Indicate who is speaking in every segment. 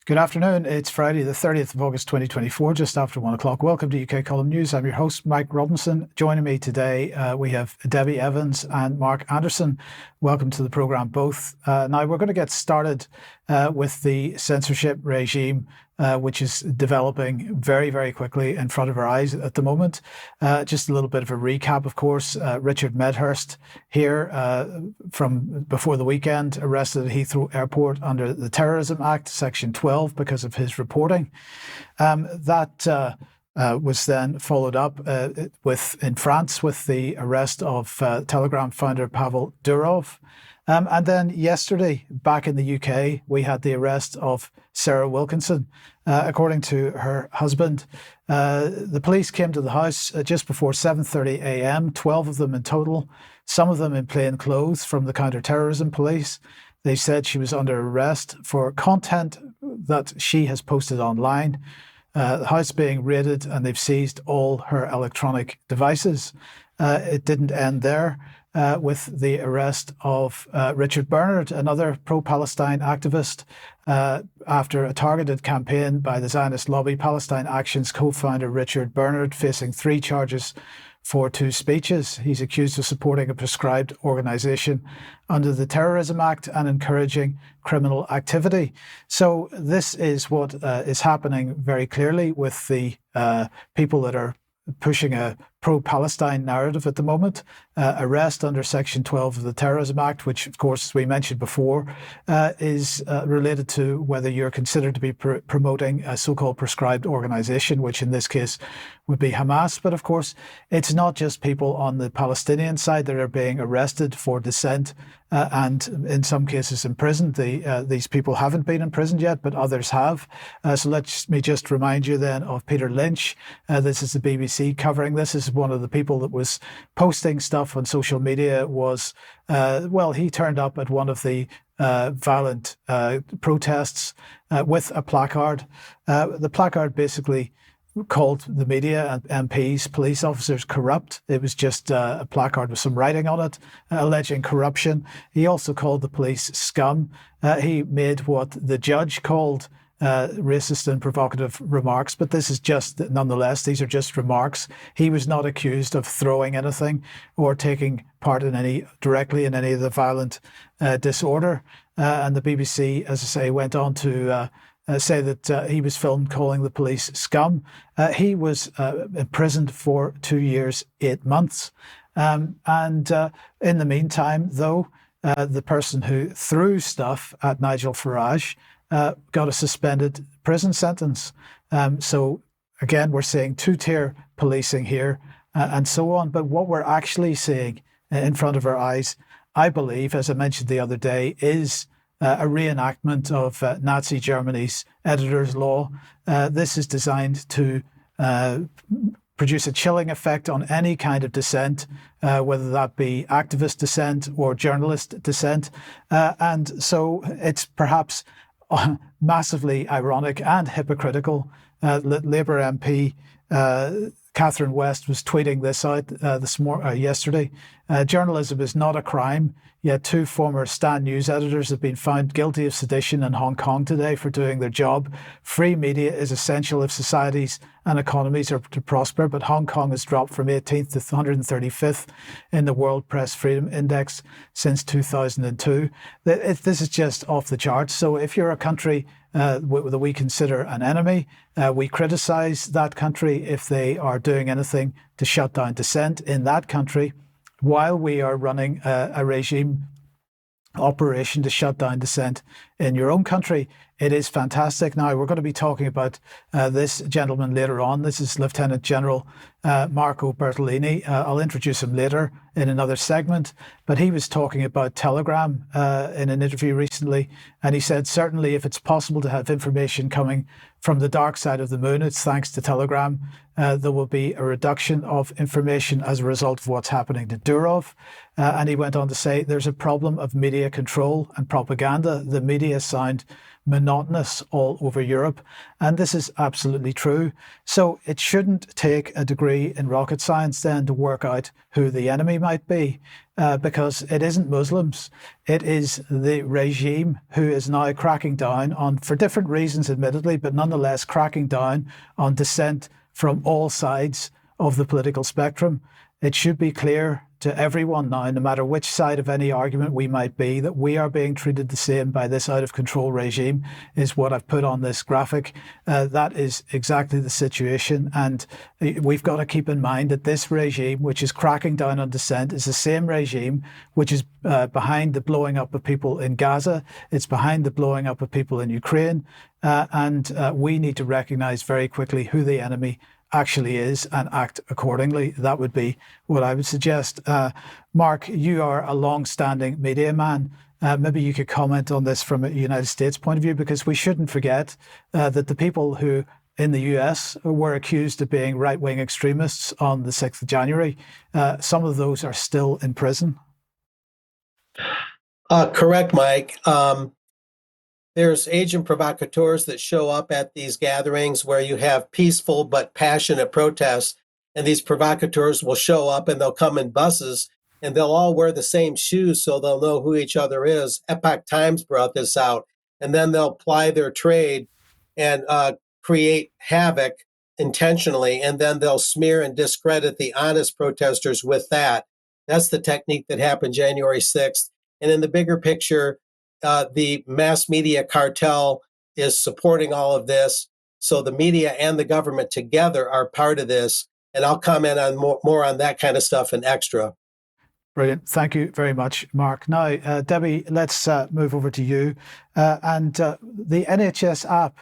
Speaker 1: Good afternoon. It's Friday, the 30th of August, 2024, just after 1 o'clock. Welcome to UK Column News. I'm your host, Mike Robinson. Joining me today, we have Debi Evans and Mark Anderson. Welcome to the programme, both. Now, we're going to get started with the censorship regime, which is developing very, very quickly in front of our eyes at the moment. Just a little bit of a recap, of course. Richard Medhurst here from before the weekend, arrested at Heathrow Airport under the Terrorism Act, Section 12, because of his reporting. That was then followed up in France with the arrest of Telegram founder Pavel Durov. And then yesterday, back in the UK, we had the arrest of Sarah Wilkinson. According to her husband, the police came to the house just before 7:30 a.m., 12 of them in total, some of them in plain clothes from the counter-terrorism police. They said she was under arrest for content that she has posted online. The house being raided, and they've seized all her electronic devices. It didn't end there. With the arrest of Richard Bernard, another pro-Palestine activist, after a targeted campaign by the Zionist lobby. Palestine Action's co-founder Richard Bernard facing 3 charges for 2 speeches. He's accused of supporting a proscribed organisation under the Terrorism Act and encouraging criminal activity. So this is what is happening very clearly with the people that are pushing a pro-Palestine narrative at the moment. Arrest under Section 12 of the Terrorism Act, which, of course, as we mentioned before, is related to whether you're considered to be promoting a so-called proscribed organisation, which in this case would be Hamas. But, of course, it's not just people on the Palestinian side that are being arrested for dissent and in some cases imprisoned. These people haven't been imprisoned yet, but others have. So let me just remind you then of Peter Lynch. This is the BBC covering this. This is one of the people that was posting stuff on social media. He turned up at one of the violent protests with a placard. The placard basically called the media and MPs, police officers, corrupt. It was just a placard with some writing on it alleging corruption. He also called the police scum. He made what the judge called racist and provocative remarks, but this is just, nonetheless, these are just remarks. He was not accused of throwing anything or taking part directly in any of the violent disorder. And the BBC, as I say, went on to say that he was filmed calling the police scum. He was imprisoned for 2 years, 8 months. And in the meantime, though, the person who threw stuff at Nigel Farage got a suspended prison sentence. So again, we're seeing 2-tier policing here and so on. But what we're actually seeing in front of our eyes, I believe, as I mentioned the other day, is a reenactment of Nazi Germany's editor's law. This is designed to produce a chilling effect on any kind of dissent, whether that be activist dissent or journalist dissent. And so it's perhaps massively ironic and hypocritical that Labour MP Catherine West was tweeting this out yesterday. Journalism is not a crime, yet 2 former Stan News editors have been found guilty of sedition in Hong Kong today for doing their job. Free media is essential if societies and economies are to prosper, but Hong Kong has dropped from 18th to 135th in the World Press Freedom Index since 2002. This is just off the charts. So if you're a country that we consider an enemy, we criticise that country if they are doing anything to shut down dissent in that country, while we are running a regime operation to shut down dissent in your own country. It is fantastic. Now, we're going to be talking about this gentleman later on. This is Lieutenant General Marco Bertolini. I'll introduce him later in another segment, but he was talking about Telegram in an interview recently, and he said, certainly if it's possible to have information coming from the dark side of the moon, it's thanks to Telegram. There will be a reduction of information as a result of what's happening to Durov. And he went on to say there's a problem of media control and propaganda. The media sound monotonous all over Europe. And this is absolutely true. So it shouldn't take a degree in rocket science then to work out who the enemy might be, because it isn't Muslims. It is the regime who is now cracking down on, for different reasons admittedly, but nonetheless cracking down on dissent from all sides of the political spectrum. It should be clear to everyone now, no matter which side of any argument we might be, that we are being treated the same by this out-of-control regime, is what I've put on this graphic. That is exactly the situation. And we've got to keep in mind that this regime, which is cracking down on dissent, is the same regime which is behind the blowing up of people in Gaza. It's behind the blowing up of people in Ukraine. And we need to recognise very quickly who the enemy actually is and act accordingly. That would be what I would suggest. Mark, you are a long-standing media man. Maybe you could comment on this from a United States point of view, because we shouldn't forget that the people who in the US were accused of being right-wing extremists on the 6th of January, some of those are still in prison.
Speaker 2: Correct, Mike. There's agent provocateurs that show up at these gatherings where you have peaceful but passionate protests. And these provocateurs will show up and they'll come in buses and they'll all wear the same shoes so they'll know who each other is. Epoch Times brought this out. And then they'll ply their trade and create havoc intentionally. And then they'll smear and discredit the honest protesters with that. That's the technique that happened January 6th. And in the bigger picture, the mass media cartel is supporting all of this. So the media and the government together are part of this. And I'll comment on more on that kind of stuff in extra.
Speaker 1: Brilliant. Thank you very much, Mark. Now, Debbie, let's move over to you. The NHS app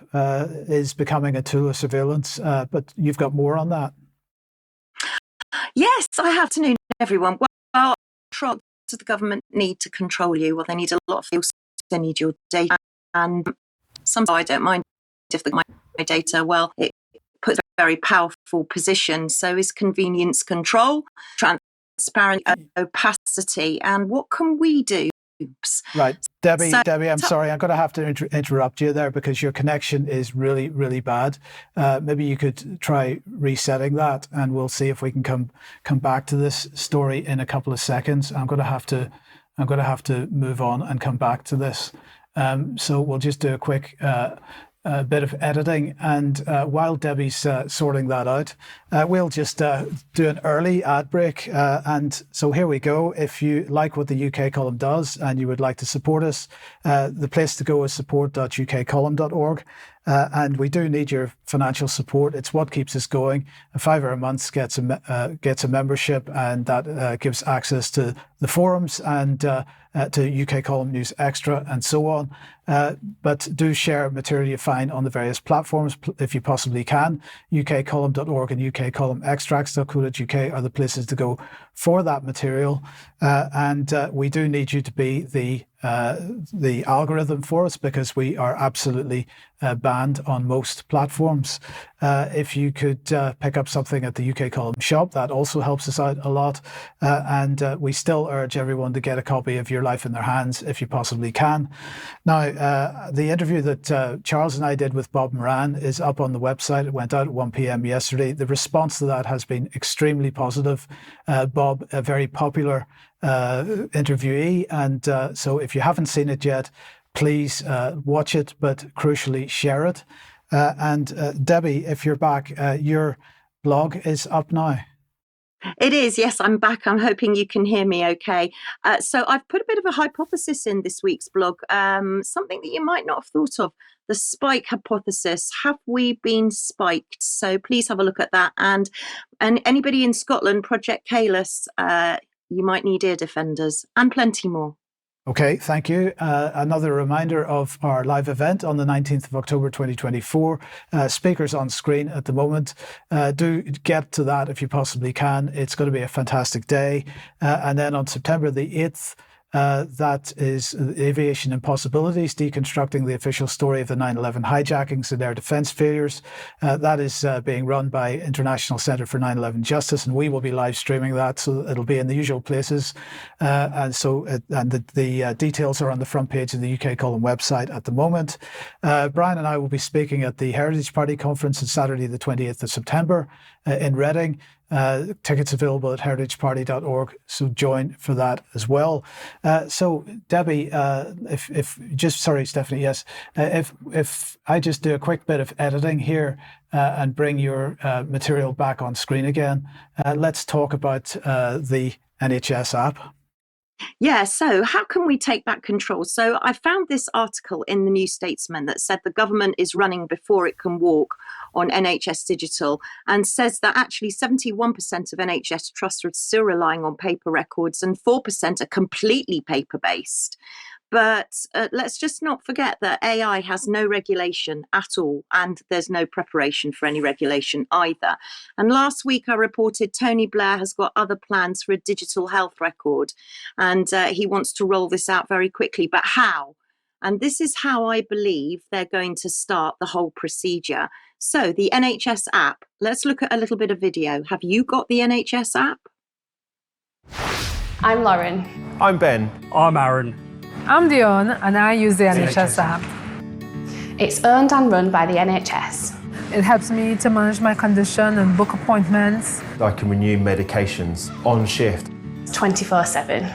Speaker 1: is becoming a tool of surveillance, but you've got more on that.
Speaker 3: Yes, I have. Afternoon, everyone. Well, does the government need to control you? Well, they need a lot of things. They need your data, and sometimes I don't mind if my data, well, it puts a very powerful position. So is convenience control, transparent opacity, and what can we do?
Speaker 1: Right. Debbie, I'm sorry, I'm going to have to interrupt you there because your connection is really, really bad. Maybe you could try resetting that and we'll see if we can come back to this story in a couple of seconds. I'm going to have to move on and come back to this. So we'll just do a quick bit of editing, and while Debbie's sorting that out, we'll just do an early ad break. And so here we go. If you like what the UK column does and you would like to support us, the place to go is support.ukcolumn.org. And we do need your financial support. It's what keeps us going. £5 a month gets a membership, and that gives access to the forums and to UK Column News Extra and so on. But do share material you find on the various platforms if you possibly can. ukcolumn.org and ukcolumnextracts.co.uk are the places to go for that material. And we do need you to be the algorithm for us, because we are absolutely banned on most platforms. If you could pick up something at the UK Column shop, that also helps us out a lot. And we still urge everyone to get a copy of Your Life in Their Hands if you possibly can. Now, the interview that Charles and I did with Bob Moran is up on the website. It went out at 1 p.m. yesterday. The response to that has been extremely positive. Bob, a very popular interviewee, and so if you haven't seen it yet, please watch it, but crucially share it. And Debbie, if you're back, your blog is up now.
Speaker 3: It is, yes, I'm back. I'm hoping you can hear me okay. So I've put a bit of a hypothesis in this week's blog, something that you might not have thought of, the spike hypothesis. Have we been spiked? So please have a look at that. And anybody in Scotland, Project Caelus, you might need ear defenders and plenty more.
Speaker 1: Okay, thank you. Another reminder of our live event on the 19th of October 2024. Speakers on screen at the moment. Do get to that if you possibly can. It's going to be a fantastic day. And then on September the 8th, That is Aviation Impossibilities, Deconstructing the Official Story of the 9/11 Hijackings and Air Defence Failures. That is being run by International Centre for 9/11 Justice, and we will be live streaming that, so it'll be in the usual places. The details are on the front page of the UK Column website at the moment. Brian and I will be speaking at the Heritage Party Conference on Saturday the 28th of September in Reading. Tickets available at heritageparty.org, so join for that as well. So Debbie, Stephanie, yes, if I just do a quick bit of editing here and bring your material back on screen again, let's talk about the NHS app.
Speaker 3: Yeah, so how can we take back control? So I found this article in the New Statesman that said the government is running before it can walk on NHS Digital, and says that actually 71% of NHS trusts are still relying on paper records and 4% are completely paper-based. But let's just not forget that AI has no regulation at all, and there's no preparation for any regulation either. And last week I reported Tony Blair has got other plans for a digital health record, and he wants to roll this out very quickly. But how? And this is how I believe they're going to start the whole procedure. So the NHS app, let's look at a little bit of video. Have you got the NHS app?
Speaker 4: I'm Lauren.
Speaker 5: I'm Ben.
Speaker 6: I'm Aaron.
Speaker 7: I'm Dion, and I use the NHS app.
Speaker 4: It's owned and run by the NHS.
Speaker 7: It helps me to manage my condition and book appointments.
Speaker 5: I can renew medications on shift.
Speaker 4: 24/7.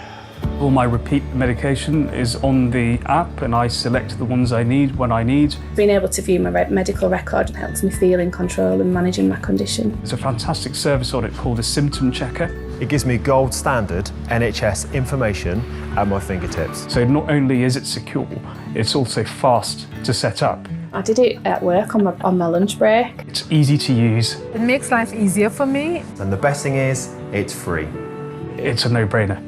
Speaker 6: All my repeat medication is on the app, and I select the ones I need when I need.
Speaker 4: Being able to view my medical record helps me feel in control and managing my condition.
Speaker 6: There's a fantastic service on it called a symptom checker.
Speaker 5: It gives me gold standard NHS information at my fingertips.
Speaker 6: So not only is it secure, it's also fast to set up.
Speaker 4: I did it at work on my lunch break.
Speaker 6: It's easy to use.
Speaker 7: It makes life easier for me.
Speaker 5: And the best thing is, it's free.
Speaker 6: It's a no-brainer.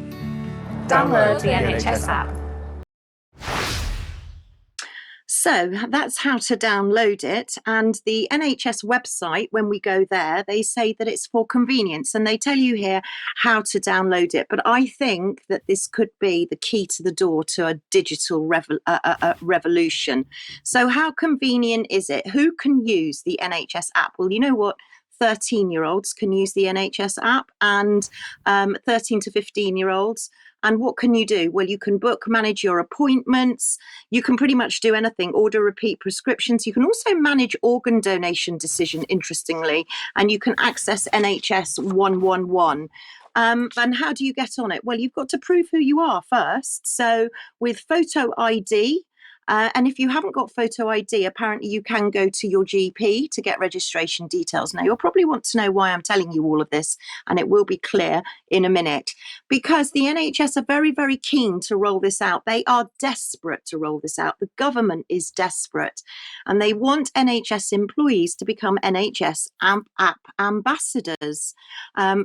Speaker 4: Download the NHS app.
Speaker 3: So that's how to download it. And the NHS website, when we go there, they say that it's for convenience, and they tell you here how to download it. But I think that this could be the key to the door to a digital revolution. So how convenient is it? Who can use the NHS app? Well, you know what? 13-year-olds can use the NHS app, and 13 to 15-year-olds. And what can you do? Well, you can manage your appointments. You can pretty much do anything, order repeat prescriptions. You can also manage organ donation decision, interestingly, and you can access NHS 111. And how do you get on it? Well, you've got to prove who you are first. So with photo ID, and if you haven't got photo ID, apparently you can go to your GP to get registration details. Now, you'll probably want to know why I'm telling you all of this, and it will be clear in a minute. Because the NHS are very, very keen to roll this out. They are desperate to roll this out. The government is desperate, and they want NHS employees to become NHS app ambassadors,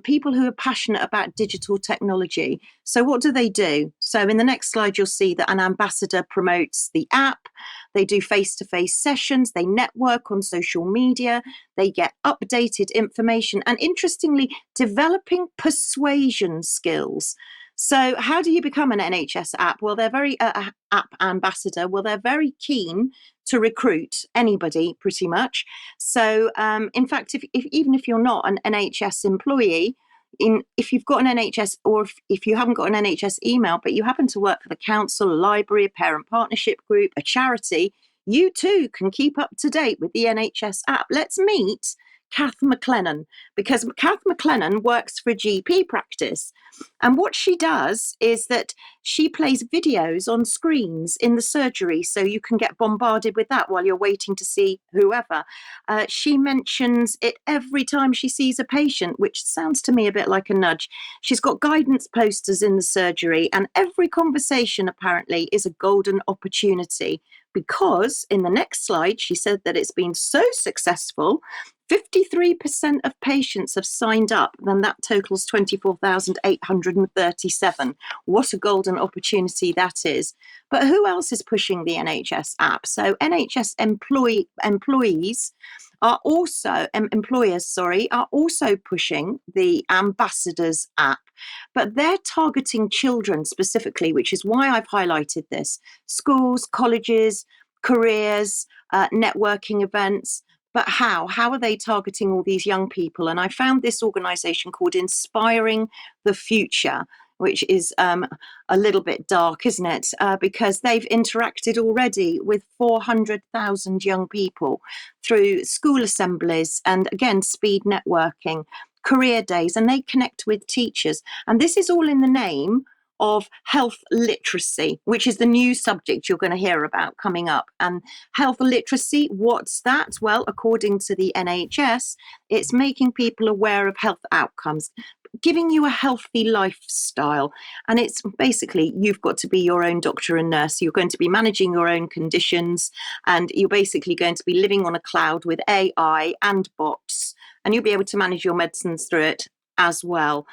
Speaker 3: people who are passionate about digital technology. So what do? So in the next slide, you'll see that an ambassador promotes the app. They do face-to-face sessions. They network on social media. They get updated information, and interestingly, developing persuasion skills. So how do you become an NHS app? Well, they're very app ambassador. Well, they're very keen to recruit anybody pretty much. So in fact, even if you're not an NHS employee, if you've got an NHS, or if you haven't got an NHS email, but you happen to work for the council, a library, a parent partnership group, a charity, you too can keep up to date with the NHS app. Let's meet Kath McLennan, because Kath McLennan works for a GP practice. And what she does is that she plays videos on screens in the surgery, so you can get bombarded with that while you're waiting to see whoever. She mentions it every time she sees a patient, which sounds to me a bit like a nudge. She's got guidance posters in the surgery, and every conversation apparently is a golden opportunity, because in the next slide, she said that it's been so successful, 53% of patients have signed up, and that totals 24,837. What a golden opportunity that is. But who else is pushing the NHS app? So NHS employers are also pushing the Ambassadors app. but they're targeting children specifically, which is why I've highlighted this. Schools, colleges, careers, networking events. But how? How are they targeting all these young people? And I found this organisation called Inspiring the Future, which is a little bit dark, isn't it? Because they've interacted already with 400,000 young people through school assemblies and, again, speed networking, career days, and they connect with teachers. And this is all in the name of health literacy, which is the new subject you're going to hear about coming up. And health literacy, what's that? Well, according to the NHS, it's making people aware of health outcomes, giving you a healthy lifestyle. And it's basically, you've got to be your own doctor and nurse. You're going to be managing your own conditions, and you're basically going to be living on a cloud with AI and bots, and you'll be able to manage your medicines through it as well.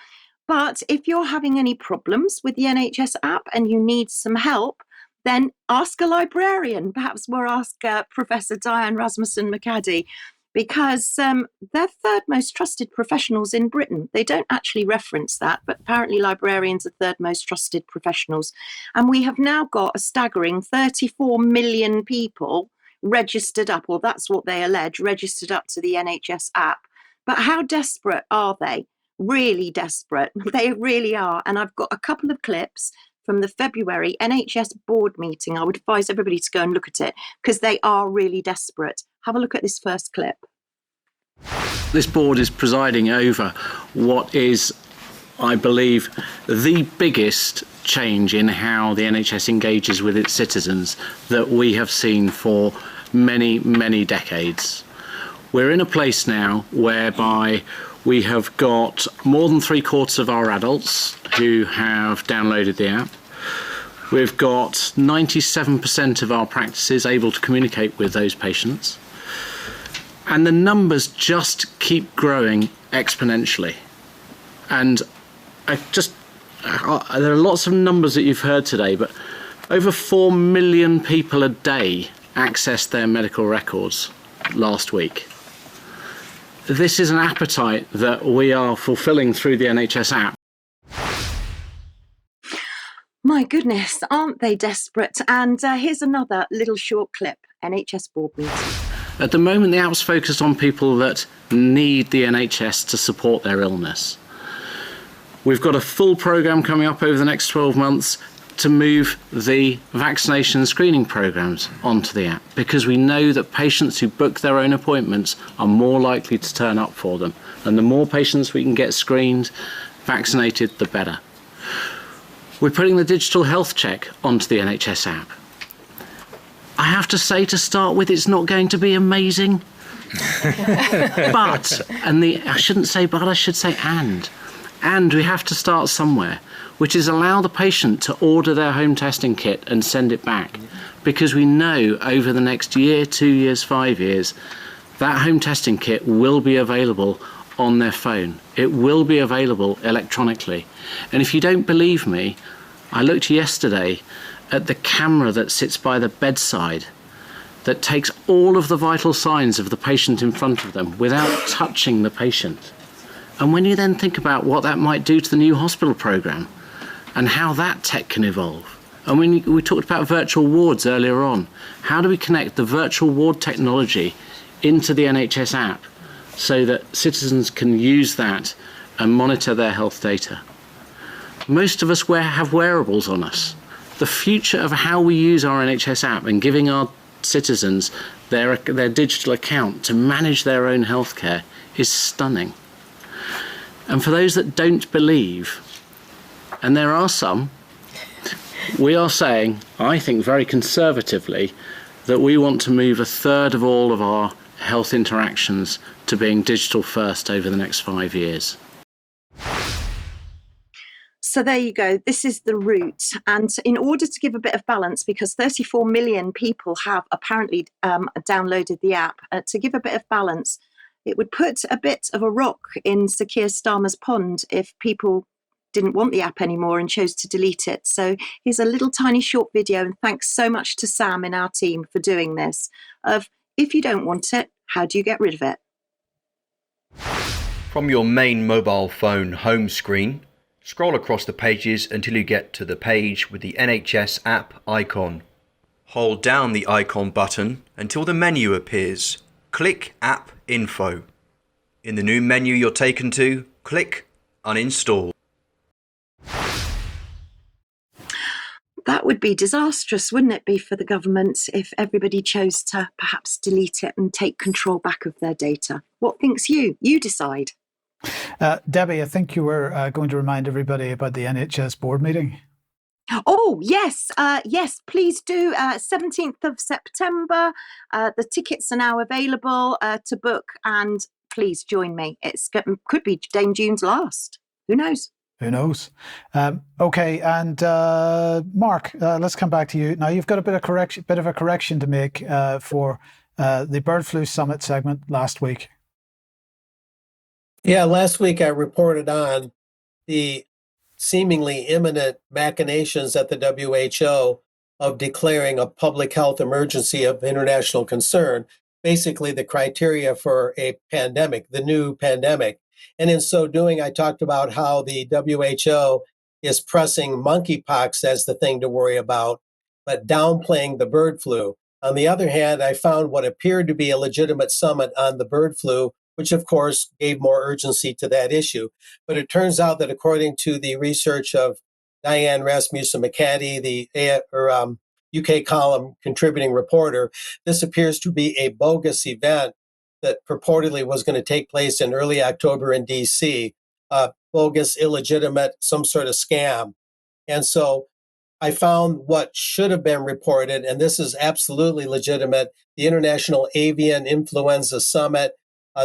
Speaker 3: But if you're having any problems with the NHS app and you need some help, then ask a librarian. Perhaps we'll ask Professor Diane Rasmussen-McCaddy, because they're third most trusted professionals in Britain. They don't actually reference that, but apparently librarians are third most trusted professionals. And we have now got a staggering 34 million people registered up, or that's what they allege, registered up to the NHS app. But how desperate are they? Really desperate. They really are. And I've got a couple of clips from the February NHS board meeting. I would advise everybody to go and look at it, because they are really desperate. Have a look at this first clip.
Speaker 8: This board is presiding over what is, I believe, the biggest change in how the NHS engages with its citizens that we have seen for many, many decades. We're in a place now whereby we have got more than 3/4 of our adults who have downloaded the app. We've got 97% of our practices able to communicate with those patients. And the numbers just keep growing exponentially. And there are lots of numbers that you've heard today, but over 4 million people a day accessed their medical records last week. This is an appetite that we are fulfilling through the NHS app.
Speaker 3: My goodness, aren't they desperate? And here's another little short clip, NHS board meeting.
Speaker 8: At the moment, the app's focused on people that need the NHS to support their illness. We've got a full programme coming up over the next 12 months to move the vaccination screening programmes onto the app, because we know that patients who book their own appointments are more likely to turn up for them. And the more patients we can get screened, vaccinated, the better. We're putting the digital health check onto the NHS app. I have to say, to start with, it's not going to be amazing. But, I shouldn't say but, I should say and we have to start somewhere, which is allow the patient to order their home testing kit and send it back. Because we know over the next year, 2 years, 5 years, that home testing kit will be available on their phone. It will be available electronically. And if you don't believe me, I looked yesterday at the camera that sits by the bedside that takes all of the vital signs of the patient in front of them without touching the patient. And when you then think about what that might do to the new hospital programme and how that tech can evolve. And when we talked about virtual wards earlier on, how do we connect the virtual ward technology into the NHS app so that citizens can use that and monitor their health data? Most of us have wearables on us. The future of how we use our NHS app and giving our citizens their digital account to manage their own healthcare is stunning. And for those that don't believe, and there are some, we are saying, I think very conservatively, that we want to move 1/3 of all of our health interactions to being digital first over the next 5 years.
Speaker 3: So there you go. This is the route. And in order to give a bit of balance, because 34 million people have apparently downloaded the app, to give a bit of balance, it would put a bit of a rock in Sir Keir Starmer's pond if people didn't want the app anymore and chose to delete it. So here's a little tiny short video, and thanks so much to Sam in our team for doing this, of if you don't want it, how do you get rid of it?
Speaker 9: From your main mobile phone home screen, Scroll across the pages until you get to the page with the NHS app icon. Hold down the icon button until the menu appears. Click App Info. In the new menu you're taken to, click Uninstall.
Speaker 3: That would be disastrous, wouldn't it be, for the government if everybody chose to perhaps delete it and take control back of their data? What thinks you? You decide.
Speaker 1: Debbie, I think you were going to remind everybody about the NHS board meeting.
Speaker 3: Oh, yes. Yes, please do. 17th of September. The tickets are now available to book, and please join me. Could be Dame June's last. Who knows?
Speaker 1: Who knows? Okay, and Mark, let's come back to you. Now, you've got a bit of a correction to make for the bird flu summit segment last week.
Speaker 2: Yeah, last week I reported on the seemingly imminent machinations at the WHO of declaring a public health emergency of international concern, basically the criteria for a pandemic, the new pandemic. And in so doing, I talked about how the WHO is pressing monkeypox as the thing to worry about, but downplaying the bird flu. On the other hand, I found what appeared to be a legitimate summit on the bird flu, which of course gave more urgency to that issue. But it turns out that according to the research of Diane Rasmussen-McCaddy, the UK column contributing reporter, this appears to be a bogus event that purportedly was going to take place in early October in DC, bogus, illegitimate, some sort of scam. And so I found what should have been reported, and this is absolutely legitimate, the International Avian Influenza Summit,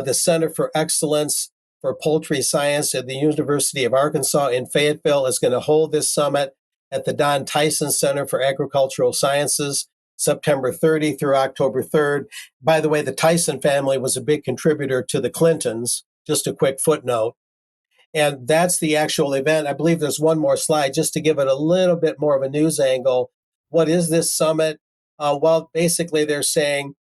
Speaker 2: the Center for Excellence for Poultry Science at the University of Arkansas in Fayetteville is going to hold this summit at the Don Tyson Center for Agricultural Sciences, September 30 through October 3rd. By the way, the Tyson family was a big contributor to the Clintons, just a quick footnote. And that's the actual event. I believe there's one more slide just to give it a little bit more of a news angle. What is this summit? Well, basically they're saying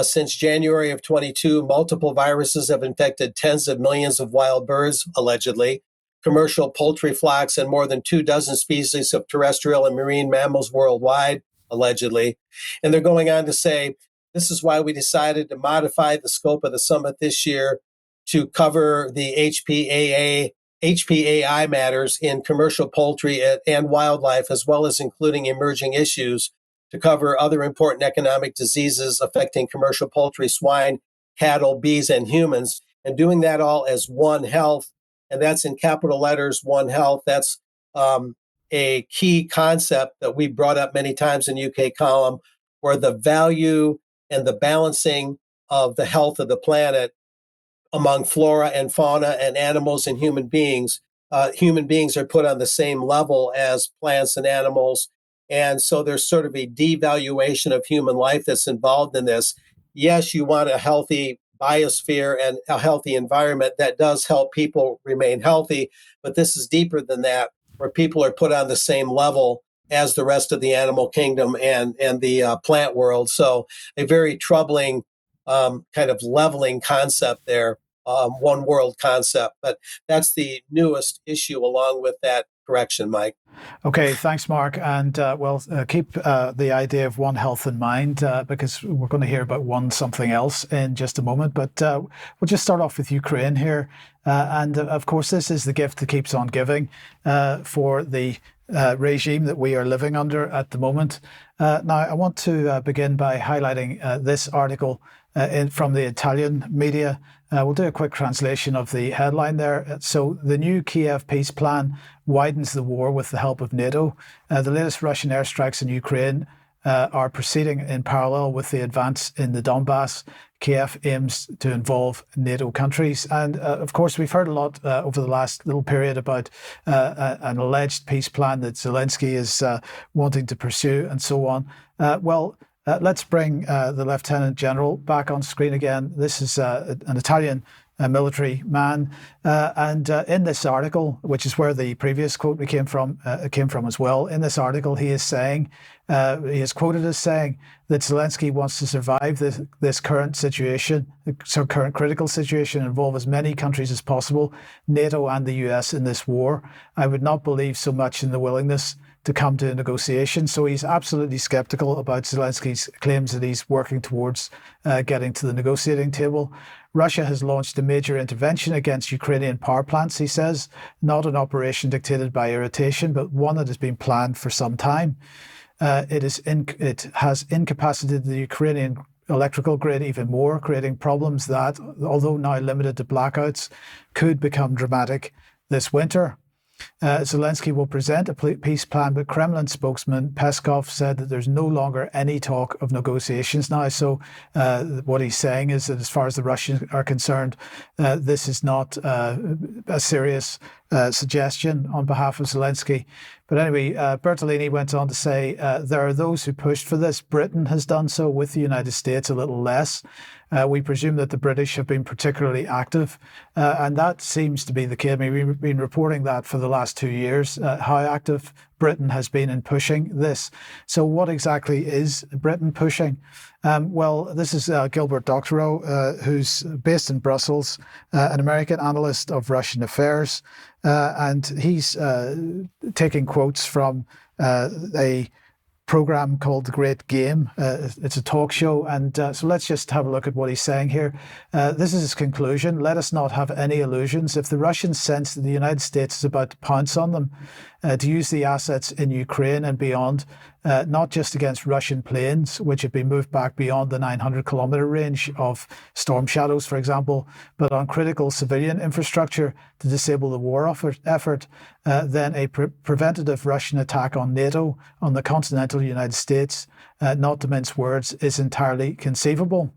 Speaker 2: since January of 22, multiple viruses have infected tens of millions of wild birds, allegedly, commercial poultry flocks, and more than 24 species of terrestrial and marine mammals worldwide, allegedly. And they're going on to say, this is why we decided to modify the scope of the summit this year to cover the HPAI matters in commercial poultry and wildlife, as well as including emerging issues to cover other important economic diseases affecting commercial poultry, swine, cattle, bees, and humans, and doing that all as One Health. And that's in capital letters, One Health. That's a key concept that we brought up many times in UK column, where the value and the balancing of the health of the planet among flora and fauna and animals and human beings are put on the same level as plants and animals. And so there's sort of a devaluation of human life that's involved in this. Yes, you want a healthy biosphere and a healthy environment that does help people remain healthy, but this is deeper than that, where people are put on the same level as the rest of the animal kingdom and the plant world. So a very troubling kind of leveling concept there, one world concept. But that's the newest issue along with that correction, Mike.
Speaker 1: Okay, thanks, Mark. And keep the idea of One Health in mind because we're going to hear about one something else in just a moment. But we'll just start off with Ukraine here. And of course, this is the gift that keeps on giving for the regime that we are living under at the moment. Now, I want to begin by highlighting this article from the Italian media. We'll do a quick translation of the headline there. So the new Kiev peace plan widens the war with the help of NATO. The latest Russian airstrikes in Ukraine are proceeding in parallel with the advance in the Donbass. Kiev aims to involve NATO countries. And of course, we've heard a lot over the last little period about an alleged peace plan that Zelensky is wanting to pursue and so on. Let's bring the Lieutenant General back on screen again. This is an Italian military man. And in this article, which is where the previous quote came from as well, in this article he is saying, he is quoted as saying that Zelensky wants to survive this current situation, so current critical situation, involve as many countries as possible, NATO and the US in this war. I would not believe so much in the willingness to come to a negotiation. So he's absolutely skeptical about Zelensky's claims that he's working towards getting to the negotiating table. Russia has launched a major intervention against Ukrainian power plants, he says, not an operation dictated by irritation, but one that has been planned for some time. It has incapacitated the Ukrainian electrical grid even more, creating problems that, although now limited to blackouts, could become dramatic this winter. Zelensky will present a peace plan, but Kremlin spokesman Peskov said that there's no longer any talk of negotiations now. So what he's saying is that as far as the Russians are concerned, this is not a serious suggestion on behalf of Zelensky. But anyway, Bertolini went on to say, there are those who pushed for this. Britain has done so, with the United States a little less. We presume that the British have been particularly active, and that seems to be the case. I mean, we've been reporting that for the last 2 years, how active Britain has been in pushing this. So what exactly is Britain pushing? Well, this is Gilbert Doctorow, who's based in Brussels, an American analyst of Russian affairs, and he's taking quotes from a program called The Great Game. It's a talk show, and so let's just have a look at what he's saying here. This is his conclusion. Let us not have any illusions. If the Russians sense that the United States is about to pounce on them, to use the assets in Ukraine and beyond, not just against Russian planes, which have been moved back beyond the 900-kilometre range of Storm Shadows, for example, but on critical civilian infrastructure to disable the war effort, then a preventative Russian attack on NATO, on the continental United States, not to mince words, is entirely conceivable.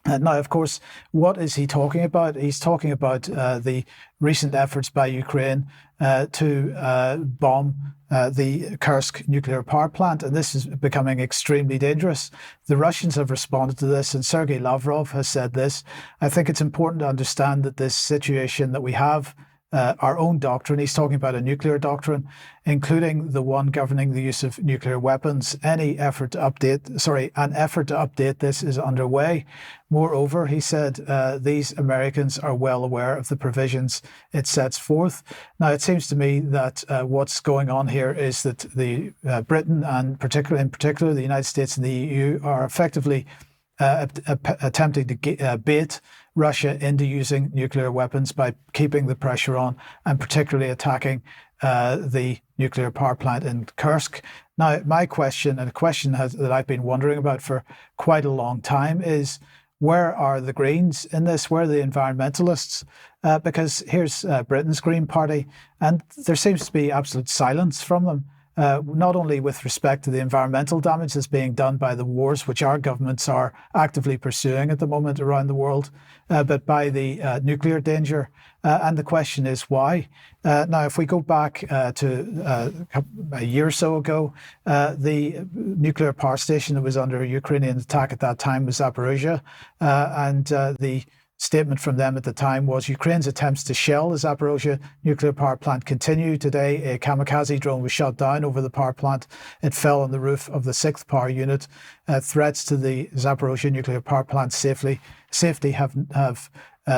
Speaker 1: Now, of course, what is he talking about? He's talking about the recent efforts by Ukraine to bomb the Kursk nuclear power plant, and this is becoming extremely dangerous. The Russians have responded to this, and Sergei Lavrov has said this. I think it's important to understand that this situation that we have, our own doctrine, he's talking about a nuclear doctrine, including the one governing the use of nuclear weapons. An effort to update this is underway. Moreover, he said, these Americans are well aware of the provisions it sets forth. Now, it seems to me that what's going on here is that the Britain, and in particular the United States and the EU, are effectively attempting to bait Russia into using nuclear weapons by keeping the pressure on and particularly attacking the nuclear power plant in Kursk. Now, my question, and a question that I've been wondering about for quite a long time, is where are the Greens in this? Where are the environmentalists? Because here's Britain's Green Party, and there seems to be absolute silence from them. Not only with respect to the environmental damage that's being done by the wars, which our governments are actively pursuing at the moment around the world, but by the nuclear danger. And the question is why? Now, if we go back to a year or so ago, the nuclear power station that was under Ukrainian attack at that time was Zaporizhzhia, and the statement from them at the time was Ukraine's attempts to shell the Zaporizhzhia nuclear power plant continue. Today, a kamikaze drone was shot down over the power plant. It fell on the roof of the 6th power unit. Threats to the Zaporizhzhia nuclear power plant safety have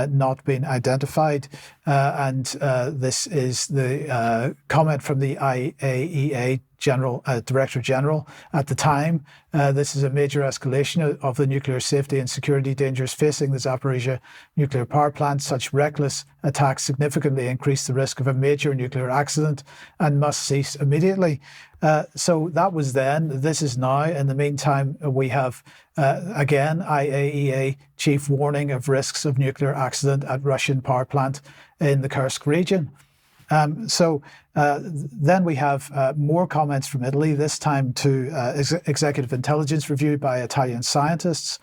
Speaker 1: not been identified. And this is the comment from the IAEA Director General at the time. This is a major escalation of the nuclear safety and security dangers facing the Zaporizhzhia nuclear power plant. Such reckless attacks significantly increase the risk of a major nuclear accident and must cease immediately. So that was then. This is now. In the meantime, we have, again, IAEA chief warning of risks of nuclear accident at Russian power plant in the Kursk region. Then we have more comments from Italy, this time to executive intelligence review by Italian scientists,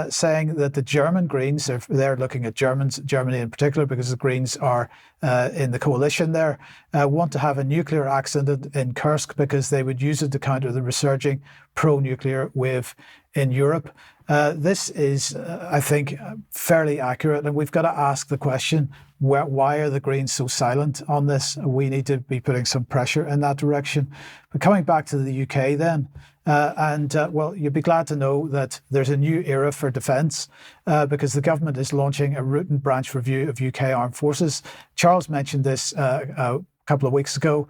Speaker 1: saying that the German Greens, they're looking at Germany in particular because the Greens are in the coalition there, want to have a nuclear accident in Kursk because they would use it to counter the resurging pro-nuclear wave in Europe. This is, I think, fairly accurate, and we've got to ask the question, why are the Greens so silent on this? We need to be putting some pressure in that direction. But coming back to the UK then, well, you'll be glad to know that there's a new era for defence because the government is launching a root and branch review of UK armed forces. Charles mentioned this a couple of weeks ago.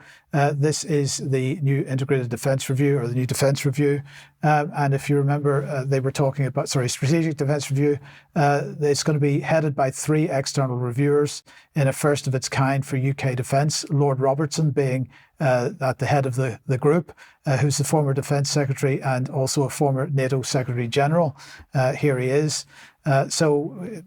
Speaker 1: This is the new Integrated Defence Review, or the new Defence Review. And if you remember, they were talking about, Strategic Defence Review. It's going to be headed by 3 external reviewers in a first of its kind for UK defence, Lord Robertson being at the head of the group, who's the former Defence Secretary and also a former NATO Secretary General. Here he is. So,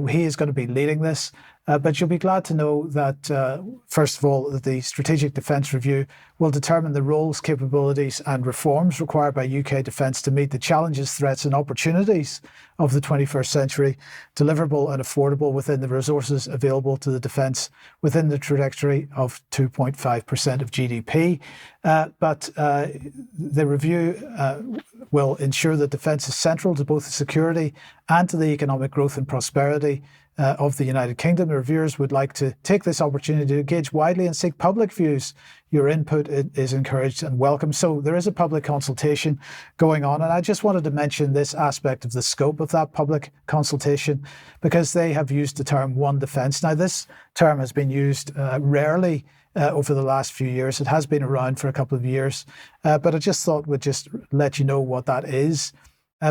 Speaker 1: he is going to be leading this. But you'll be glad to know that, first of all, that the Strategic Defence Review will determine the roles, capabilities and reforms required by UK defence to meet the challenges, threats and opportunities of the 21st century, deliverable and affordable within the resources available to the defence within the trajectory of 2.5% of GDP. But the review will ensure that defence is central to both the security and to the economic growth and prosperity of the United Kingdom. The reviewers would like to take this opportunity to engage widely and seek public views. Your input is encouraged and welcome. So there is a public consultation going on. And I just wanted to mention this aspect of the scope of that public consultation because they have used the term One Defence. Now, this term has been used rarely over the last few years. It has been around for a couple of years, but I just thought we'd just let you know what that is.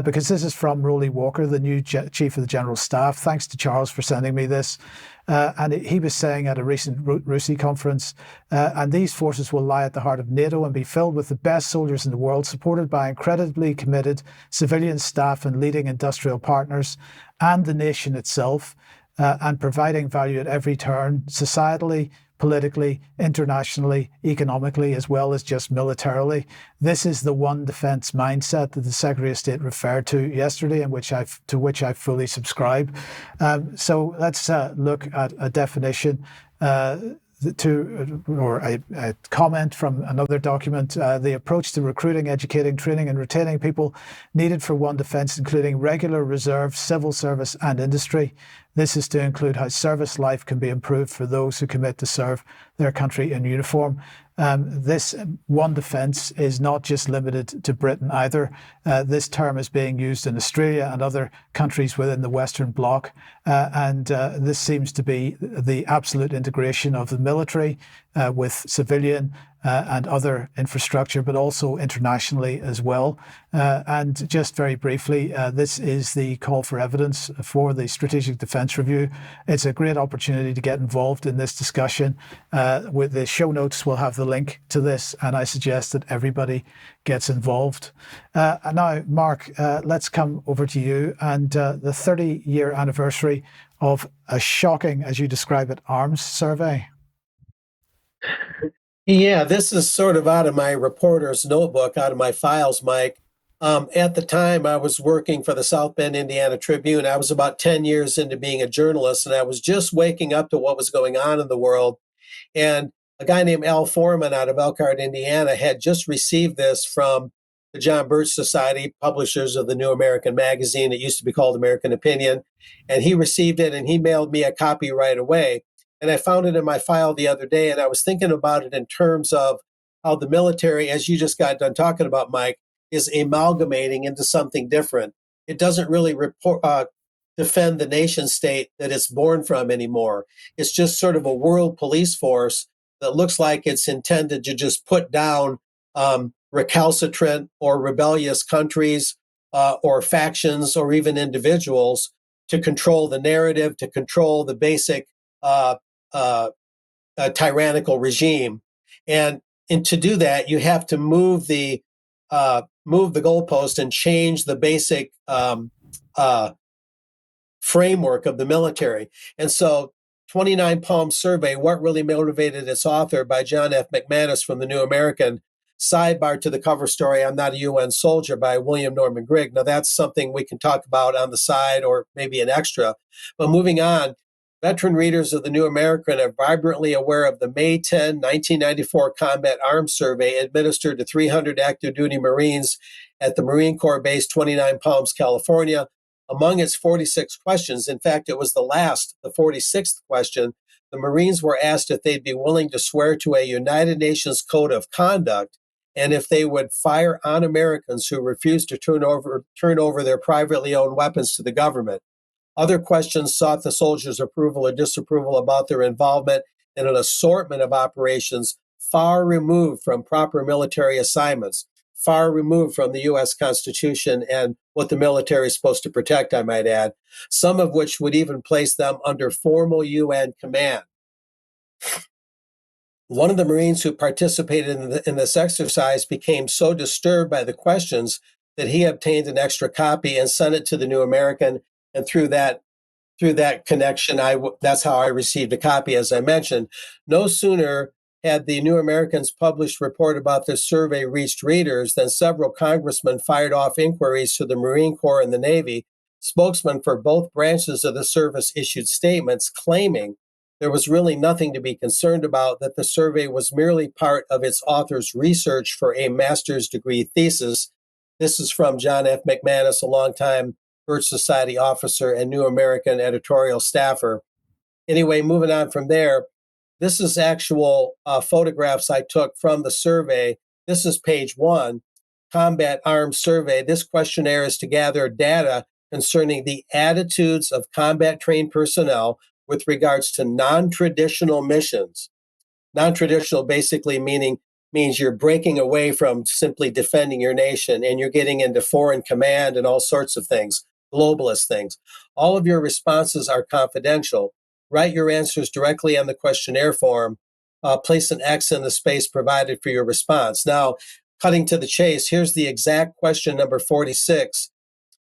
Speaker 1: Because this is from Rolly Walker, the new Chief of the General Staff. Thanks to Charles for sending me this. And he was saying at a recent RUSI conference, and these forces will lie at the heart of NATO and be filled with the best soldiers in the world, supported by incredibly committed civilian staff and leading industrial partners and the nation itself, and providing value at every turn, societally, politically, internationally, economically, as well as just militarily. This is the one defence mindset that the Secretary of State referred to yesterday, and to which I fully subscribe. So let's look at a definition or a comment from another document. The approach to recruiting, educating, training and retaining people needed for one defence, including regular, reserve, civil service and industry. This is to include how service life can be improved for those who commit to serve their country in uniform. This one defence is not just limited to Britain either. This term is being used in Australia and other countries within the Western Bloc. And this seems to be the absolute integration of the military with civilian and other infrastructure, but also internationally as well. And just very briefly, this is the call for evidence for the Strategic Defence Review. It's a great opportunity to get involved in this discussion. With the show notes, we'll have the link to this, and I suggest that everybody gets involved. And now, Mark, let's come over to you and the 30-year anniversary of a shocking, as you describe it, arms survey.
Speaker 2: Yeah, this is sort of out of my reporter's notebook, out of my files, Mike. At the time, I was working for the South Bend, Indiana Tribune. I was about 10 years into being a journalist, and I was just waking up to what was going on in the world. And a guy named Al Foreman out of Elkhart, Indiana, had just received this from the John Birch Society, publishers of the New American Magazine. It used to be called American Opinion. And he received it, and he mailed me a copy right away. And I found it in my file the other day, and I was thinking about it in terms of how the military, as you just got done talking about, Mike, is amalgamating into something different. It doesn't really defend the nation state that it's born from anymore. It's just sort of a world police force that looks like it's intended to just put down recalcitrant or rebellious countries or factions or even individuals to control the narrative, to control the basic tyrannical regime. And to do that, you have to move the goalpost and change the basic framework of the military. And so 29 Palm Survey, What Really Motivated Its Author by John F. McManus from the New American, sidebar to the cover story, I'm Not a UN Soldier by William Norman Grigg. Now that's something we can talk about on the side or maybe an extra. But moving on, Veteran readers of the New American are vibrantly aware of the May 10, 1994 Combat Arms Survey administered to 300 active duty Marines at the Marine Corps Base 29 Palms, California. Among its 46 questions, in fact, it was the 46th question, the Marines were asked if they'd be willing to swear to a United Nations Code of Conduct and if they would fire on Americans who refused to turn over their privately owned weapons to the government. Other questions sought the soldiers' approval or disapproval about their involvement in an assortment of operations far removed from proper military assignments, far removed from the U.S. Constitution and what the military is supposed to protect, I might add, some of which would even place them under formal UN command. One of the Marines who participated in this exercise became so disturbed by the questions that he obtained an extra copy and sent it to the New American, and through that connection, that's how I received a copy, as I mentioned. No sooner had the New American's published report about this survey reached readers than several congressmen fired off inquiries to the Marine Corps and the Navy. Spokesmen for both branches of the service issued statements claiming there was really nothing to be concerned about, that the survey was merely part of its author's research for a master's degree thesis. This is from John F. McManus, a longtime Birch Society officer and New American editorial staffer. Anyway, moving on from there, this is actual photographs I took from the survey. This is page 1, Combat Arms Survey. This questionnaire is to gather data concerning the attitudes of combat trained personnel with regards to non-traditional missions. Non-traditional basically means you're breaking away from simply defending your nation and you're getting into foreign command and all sorts of things, globalist things. All of your responses are confidential. Write your answers directly on the questionnaire form. Place an X in the space provided for your response. Now, cutting to the chase, here's the exact question number 46.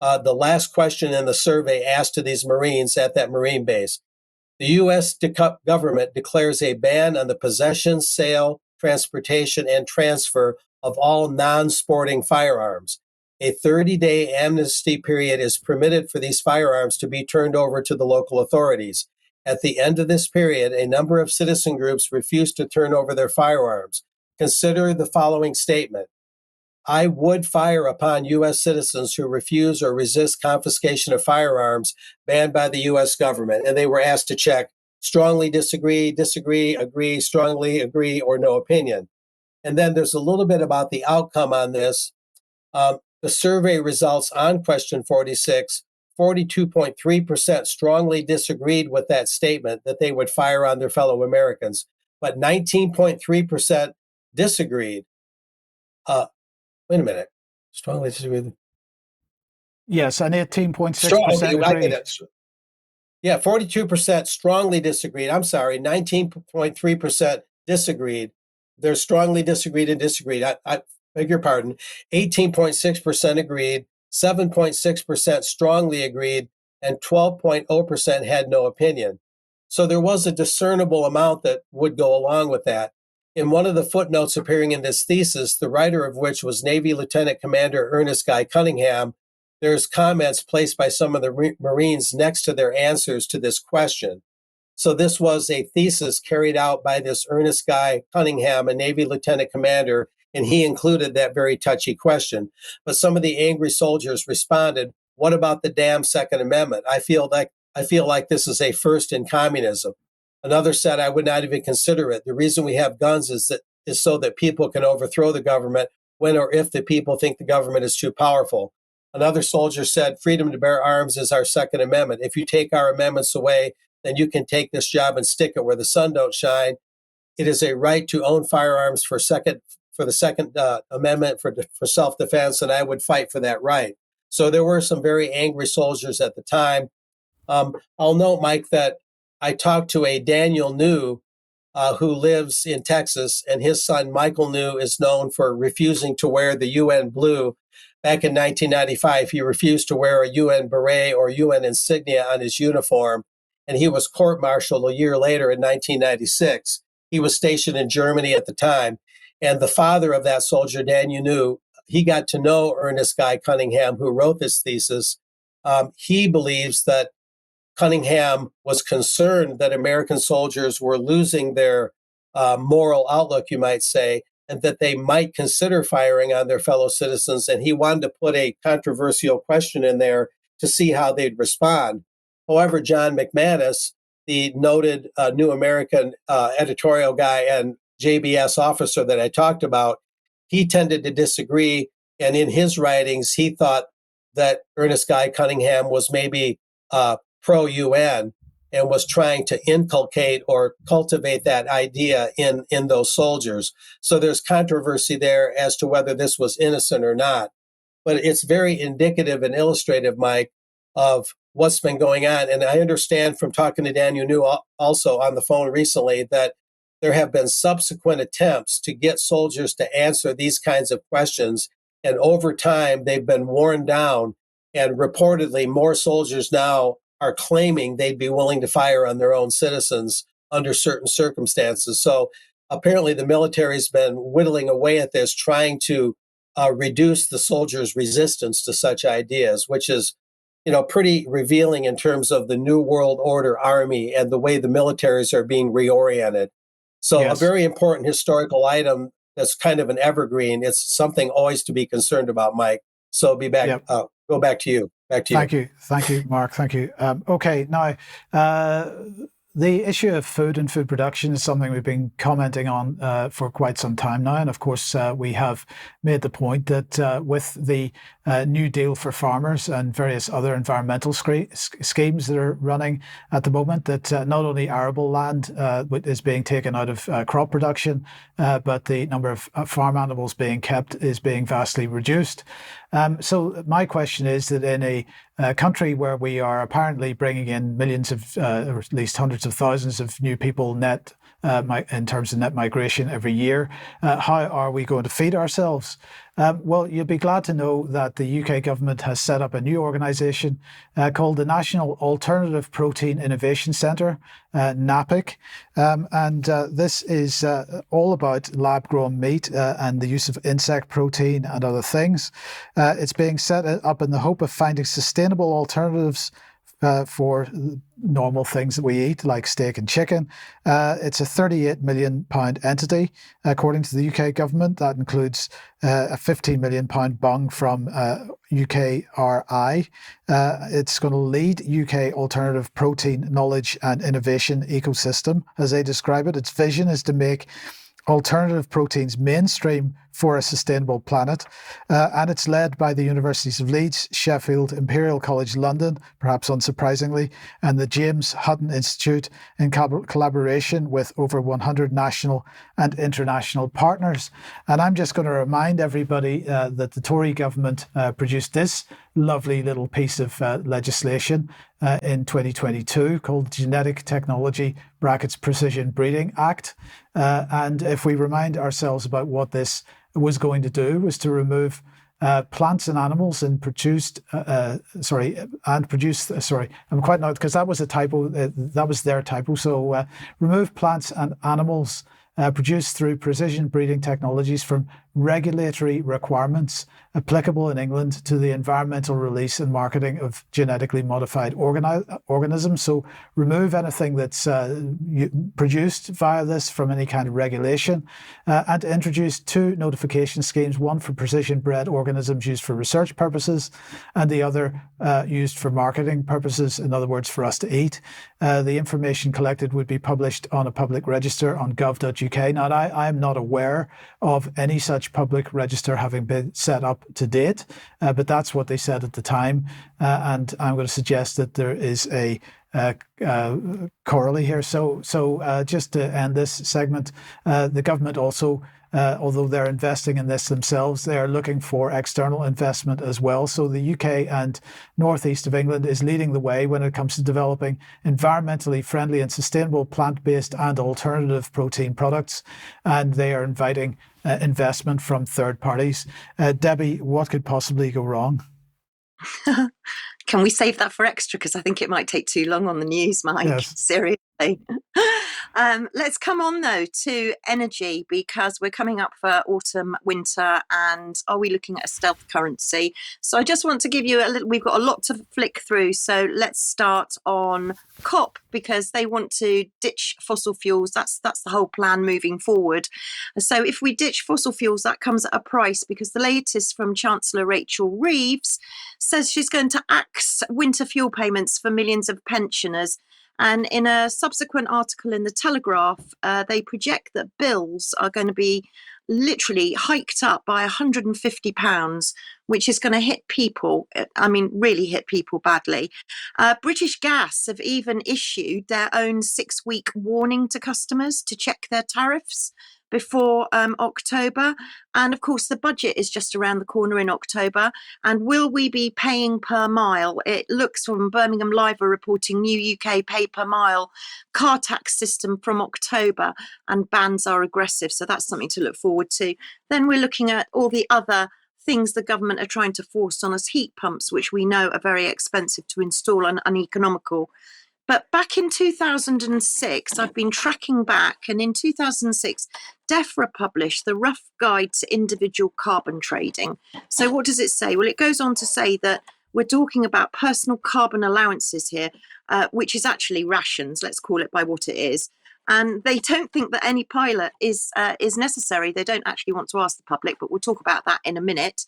Speaker 2: The last question in the survey asked to these Marines at that Marine base. The U.S. government declares a ban on the possession, sale, transportation, and transfer of all non-sporting firearms. A 30-day amnesty period is permitted for these firearms to be turned over to the local authorities. At the end of this period, a number of citizen groups refuse to turn over their firearms. Consider the following statement. I would fire upon U.S. citizens who refuse or resist confiscation of firearms banned by the U.S. government. And they were asked to check strongly disagree, agree, strongly agree, or no opinion. And then there's a little bit about the outcome on this. The survey results on question 46, 42.3% strongly disagreed with that statement that they would fire on their fellow Americans, but 19.3% disagreed. Wait a minute. Strongly disagree.
Speaker 1: Yes, and 18.6% agreed.
Speaker 2: Yeah, 42% strongly disagreed. I'm sorry, 19.3% disagreed. There's strongly disagreed and disagreed. I beg your pardon. 18.6% agreed, 7.6% strongly agreed, and 12.0% had no opinion. So there was a discernible amount that would go along with that. In one of the footnotes appearing in this thesis, the writer of which was Navy Lieutenant Commander Ernest Guy Cunningham, there's comments placed by some of the Marines next to their answers to this question. So this was a thesis carried out by this Ernest Guy Cunningham, a Navy Lieutenant Commander, and he included that very touchy question. But some of the angry soldiers responded, what about the damn Second Amendment? I feel like this is a first in communism. Another said, I would not even consider it. The reason we have guns is so that people can overthrow the government when or if the people think the government is too powerful. Another soldier said, freedom to bear arms is our Second Amendment. If you take our amendments away, then you can take this job and stick it where the sun don't shine. It is a right to own firearms for the Second Amendment for self-defense, and I would fight for that right. So there were some very angry soldiers at the time. I'll note, Mike, that I talked to a Daniel New who lives in Texas, and his son Michael New is known for refusing to wear the UN blue. Back in 1995, he refused to wear a UN beret or UN insignia on his uniform, and he was court-martialed a year later in 1996. He was stationed in Germany at the time, and the father of that soldier, Daniel New, he got to know Ernest Guy Cunningham, who wrote this thesis. He believes that Cunningham was concerned that American soldiers were losing their moral outlook, you might say, and that they might consider firing on their fellow citizens. And he wanted to put a controversial question in there to see how they'd respond. However, John McManus, the noted New American editorial guy and JBS officer that I talked about, he tended to disagree. And in his writings, he thought that Ernest Guy Cunningham was maybe pro-UN and was trying to inculcate or cultivate that idea in those soldiers. So there's controversy there as to whether this was innocent or not. But it's very indicative and illustrative, Mike, of what's been going on. And I understand from talking to Dan New also on the phone recently that there have been subsequent attempts to get soldiers to answer these kinds of questions. And over time, they've been worn down. And reportedly, more soldiers now are claiming they'd be willing to fire on their own citizens under certain circumstances. So apparently the military's been whittling away at this, trying to reduce the soldiers' resistance to such ideas, which is, pretty revealing in terms of the New World Order Army and the way the militaries are being reoriented. So
Speaker 1: Yes.
Speaker 2: A very important historical item that's kind of an evergreen. It's something always to be concerned about, Mike. So be back.
Speaker 1: Yep.
Speaker 2: Go back to you.
Speaker 1: Thank you, Mark. Thank you. Okay, now the issue of food and food production is something we've been commenting on for quite some time now, and of course we have made the point that with the New Deal for farmers and various other environmental schemes that are running at the moment, that not only arable land is being taken out of crop production, but the number of farm animals being kept is being vastly reduced. So my question is that in a country where we are apparently bringing in millions of, or at least hundreds of thousands of new people net in terms of net migration every year, how are we going to feed ourselves? Well, you'll be glad to know that the UK government has set up a new organisation called the National Alternative Protein Innovation Centre, NAPIC. And this is all about lab-grown meat and the use of insect protein and other things. It's being set up in the hope of finding sustainable alternatives for normal things that we eat, like steak and chicken. It's a £38 million entity, according to the UK government. That includes a £15 million bung from UKRI. It's going to lead UK alternative protein knowledge and innovation ecosystem, as they describe it. Its vision is to make alternative proteins mainstream for a sustainable planet. And it's led by the Universities of Leeds, Sheffield, Imperial College London, perhaps unsurprisingly, and the James Hutton Institute in collaboration with over 100 national and international partners. And I'm just going to remind everybody that the Tory government produced this lovely little piece of legislation in 2022 called the Genetic Technology (Precision Breeding Act. And if we remind ourselves about what this was going to do, was to remove plants and animals and I'm quite not, because that was a typo, that was their typo. So remove plants and animals produced through precision breeding technologies from regulatory requirements applicable in England to the environmental release and marketing of genetically modified organisms. So remove anything that's produced via this from any kind of regulation, and introduce two notification schemes, one for precision bred organisms used for research purposes and the other used for marketing purposes, in other words, for us to eat. The information collected would be published on a public register on gov.uk. Now, I am not aware of any such public register having been set up to date, but that's what they said at the time. And I'm going to suggest that there is a corollary here. So just to end this segment, the government also, although they're investing in this themselves, they are looking for external investment as well. So the UK and northeast of England is leading the way when it comes to developing environmentally friendly and sustainable plant-based and alternative protein products. And they are inviting investment from third parties. Debbie, what could possibly go wrong?
Speaker 3: Can we save that for extra? Because I think it might take too long on the news, Mike.
Speaker 1: Yes.
Speaker 3: Seriously. Let's come on though to energy, because we're coming up for autumn, winter, and are we looking at a stealth currency? So I just want to give you a little, we've got a lot to flick through. So let's start on COP, because they want to ditch fossil fuels. That's the whole plan moving forward. So if we ditch fossil fuels, that comes at a price, because the latest from Chancellor Rachel Reeves says she's going to axe winter fuel payments for millions of pensioners. And in a subsequent article in the Telegraph, they project that bills are going to be literally hiked up by £150, which is going to hit people. I mean, really hit people badly. British Gas have even issued their own 6-week warning to customers to check their tariffs before October. And of course, the budget is just around the corner in October. And will we be paying per mile? It looks from Birmingham Live are reporting new UK pay per mile car tax system from October, and bans are aggressive. So that's something to look forward to. Then we're looking at all the other things the government are trying to force on us, heat pumps, which we know are very expensive to install and uneconomical. But back in 2006, I've been tracking back, and in 2006, DEFRA published the Rough Guide to Individual Carbon Trading. So what does it say? Well, it goes on to say that we're talking about personal carbon allowances here, which is actually rations, let's call it by what it is. And they don't think that any pilot is necessary. They don't actually want to ask the public, but we'll talk about that in a minute.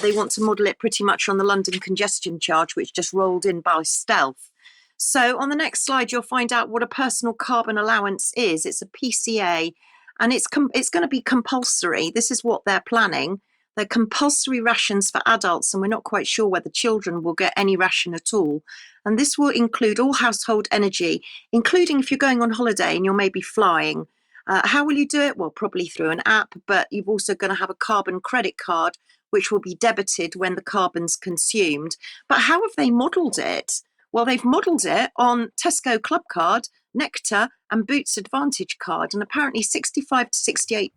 Speaker 3: They want to model it pretty much on the London congestion charge, which just rolled in by stealth. So on the next slide, you'll find out what a personal carbon allowance is. It's a PCA, and it's going to be compulsory. This is what they're planning. They're compulsory rations for adults, and we're not quite sure whether children will get any ration at all. And this will include all household energy, including if you're going on holiday and you're maybe flying. How will you do it? Well, probably through an app, but you're also going to have a carbon credit card, which will be debited when the carbon's consumed. But how have they modelled it? Well, they've modelled it on Tesco Club Card, Nectar and Boots Advantage Card. And apparently 65 to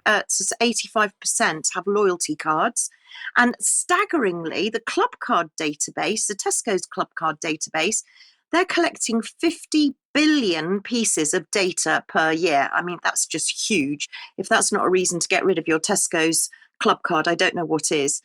Speaker 3: 85% have loyalty cards. And staggeringly, the Club Card database, the Tesco's Club Card database, they're collecting 50 billion pieces of data per year. I mean, that's just huge. If that's not a reason to get rid of your Tesco's Club Card, I don't know what is.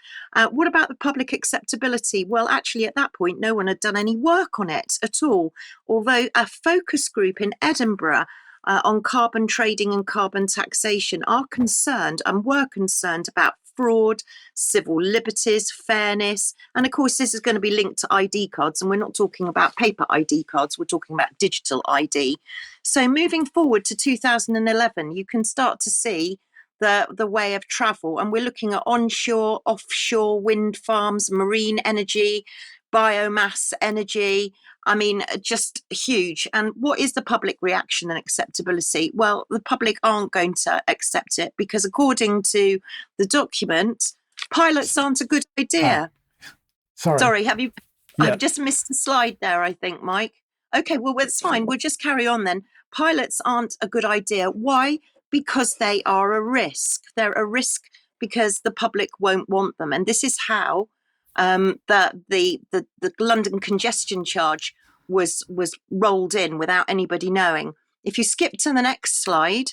Speaker 3: What about the public acceptability? Well, actually, at that point, no one had done any work on it at all. Although a focus group in Edinburgh on carbon trading and carbon taxation are concerned and were concerned about fraud, civil liberties, fairness. And of course, this is going to be linked to ID cards. And we're not talking about paper ID cards, we're talking about digital ID. So moving forward to 2011, you can start to see the way of travel. And we're looking at onshore, offshore wind farms, marine energy, biomass energy. I mean, just huge. And what is the public reaction and acceptability? Well, the public aren't going to accept it because according to the document, pilots aren't a good idea. Sorry, have you? Yeah. I've just missed the slide there, I think, Mike. Okay, well, it's fine. We'll just carry on then. Pilots aren't a good idea. Why? Because they are a risk. They're a risk because the public won't want them. And this is how the London congestion charge was rolled in without anybody knowing. If you skip to the next slide,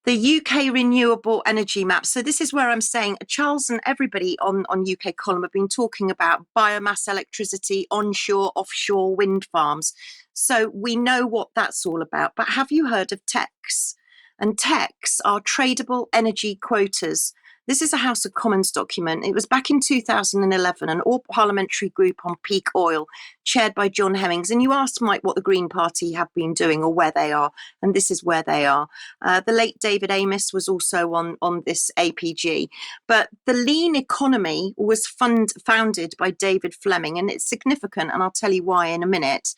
Speaker 3: the UK renewable energy map. So this is where I'm saying Charles and everybody on UK Column have been talking about biomass electricity, onshore, offshore wind farms. So we know what that's all about. But have you heard of TEQs? And TEQs are tradable energy quotas. This is a House of Commons document. It was back in 2011, an all-parliamentary group on peak oil, chaired by John Hemmings. And you asked, Mike, what the Green Party have been doing or where they are. And this is where they are. The late David Amess was also on this APG. But the lean economy was founded by David Fleming. And it's significant, and I'll tell you why in a minute.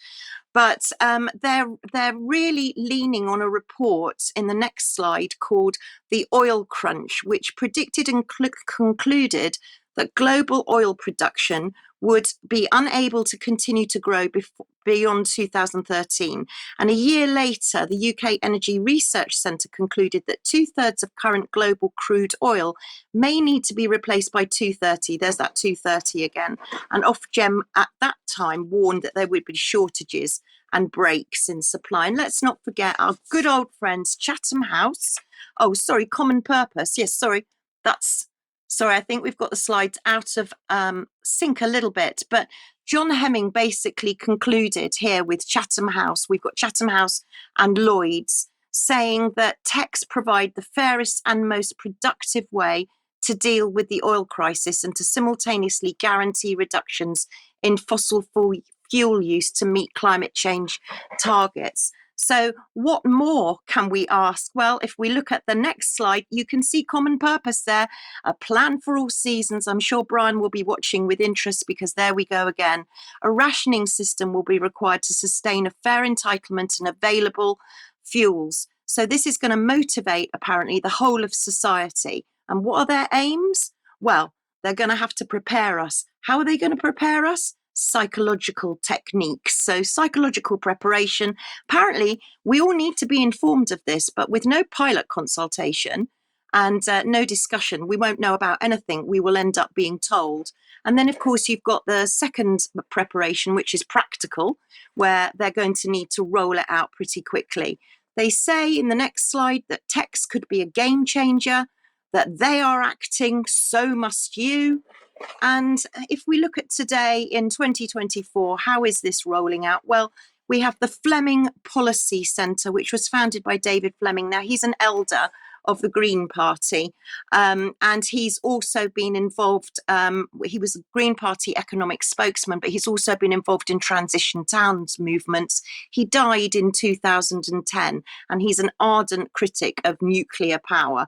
Speaker 3: But they're really leaning on a report in the next slide called The Oil Crunch, which predicted and concluded that global oil production would be unable to continue to grow beyond 2013. And a year later, the UK Energy Research Centre concluded that 2/3 of current global crude oil may need to be replaced by 2030. There's that 2030 again. And Ofgem at that time warned that there would be shortages and breaks in supply. And let's not forget our good old friends, Chatham House. Oh, sorry, Common Purpose. Yes, sorry. Sorry, I think we've got the slides out of sync a little bit, but John Hemming basically concluded here with Chatham House. We've got Chatham House and Lloyd's saying that TEQs provide the fairest and most productive way to deal with the oil crisis and to simultaneously guarantee reductions in fossil fuel use to meet climate change targets. So what more can we ask? Well, if we look at the next slide, you can see Common Purpose there, a plan for all seasons. I'm sure Brian will be watching with interest because there we go again. A rationing system will be required to sustain a fair entitlement and available fuels. So this is going to motivate, apparently, the whole of society. And what are their aims? Well, they're going to have to prepare us. How are they going to prepare us? Psychological techniques. So psychological preparation. Apparently, we all need to be informed of this, but with no pilot consultation and no discussion, we won't know about anything. We will end up being told. And then, of course, you've got the second preparation, which is practical, where they're going to need to roll it out pretty quickly. They say in the next slide that TEQs could be a game changer, that they are acting, so must you. And if we look at today in 2024, how is this rolling out? Well, we have the Fleming Policy Centre, which was founded by David Fleming. Now, he's an elder of the Green Party, and he's also been involved, he was a Green Party economic spokesman, but he's also been involved in transition towns movements. He died in 2010, and he's an ardent critic of nuclear power.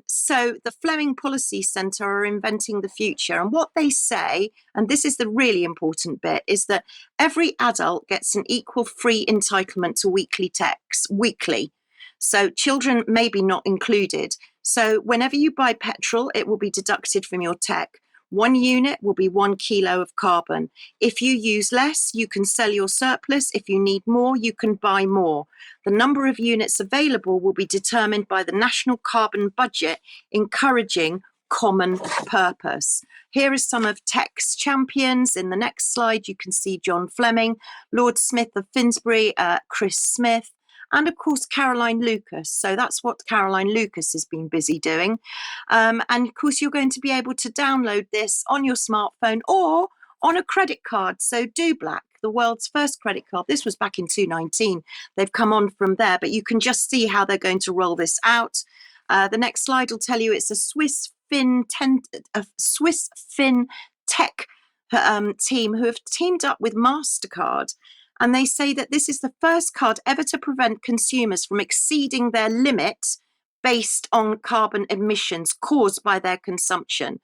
Speaker 3: So the Fleming Policy Centre are inventing the future. And what they say, and this is the really important bit, is that every adult gets an equal free entitlement to weekly TEQs, weekly. So children may be not included. So whenever you buy petrol, it will be deducted from your TEQ. 1 unit will be 1 kilo of carbon. If you use less, you can sell your surplus. If you need more, you can buy more. The number of units available will be determined by the national carbon budget, encouraging common purpose. Here is some of TEQs champions. In the next slide, you can see John Fleming, Lord Smith of Finsbury, Chris Smith, and of course, Caroline Lucas. So that's what Caroline Lucas has been busy doing. And of course, you're going to be able to download this on your smartphone or on a credit card. So Do Black, the world's first credit card. This was back in 2019. They've come on from there, but you can just see how they're going to roll this out. The next slide will tell you it's a Swiss Fin tech team who have teamed up with MasterCard. And they say that this is the first card ever to prevent consumers from exceeding their limit based on carbon emissions caused by their consumption.